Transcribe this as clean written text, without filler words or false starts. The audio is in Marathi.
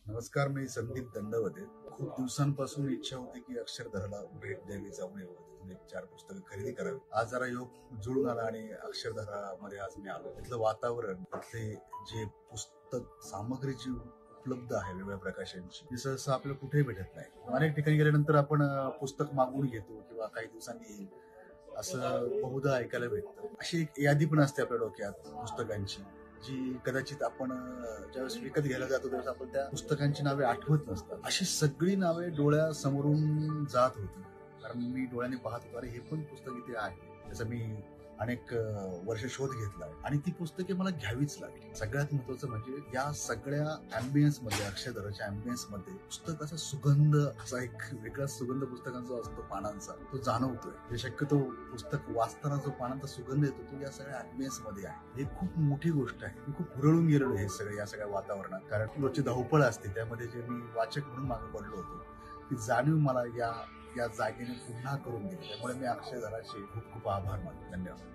नमस्कार, मी संदीप दंडवते. खूप दिवसांपासून इच्छा होती की अक्षरधराला भेट द्यावी, जाऊन यावं, तिथून एक चार पुस्तकं खरेदी करावी. आज जरा योग जुळून आला आणि अक्षरधरामध्ये आज मी आलो. तिथलं वातावरण, तिथले जे पुस्तक सामग्री जी उपलब्ध आहे वेगवेगळ्या प्रकाशांची, ती सहसा आपल्याला कुठेही भेटत नाही. अनेक ठिकाणी गेल्यानंतर आपण पुस्तक मागवून घेतो किंवा काही दिवसांनी येईल असं बहुधा ऐकायला भेटतं. अशी एक यादी पण असते आपल्या डोक्यात पुस्तकांची, जी कदाचित आपण ज्यावेळेस विकत घ्यायला जातो त्यावेळेस आपण त्या पुस्तकांची नावे आठवत नसतात. अशी सगळी नावे डोळ्यासमोरून जात होती. कारण मी डोळ्याने पाहत होतो, अरे हे पण पुस्तक इथे आहे. त्याचा मी अनेक वर्ष शोध घेतलाय आणि ती पुस्तके मला घ्यावीच लागली. सगळ्यात महत्वाचं म्हणजे या सगळ्या अँबियन्स मध्ये, अक्षरधराच्या अँबियन्स मध्ये पुस्तकाचा सुगंध, असा एक वेगळा सुगंध पुस्तकांचा असतो पानांचा, तो जाणवतोय. हे शक्यतो पुस्तक वाचताना जो पानांचा सुगंध येतो तो या सगळ्या अँबियन्स मध्ये आहे. हे खूप मोठी गोष्ट आहे. मी खूप हुरळून गेलेलो हे सगळे या सगळ्या वातावरणात. कारण रोजची धावपळ असते, त्यामध्ये जे मी वाचक म्हणून मागे पडलो होतो ती जाणीव मला या या जागेने पुन्हा करून दिली. त्यामुळे मी अक्षरधराचे खूप खूप आभार मानतो. धन्यवाद.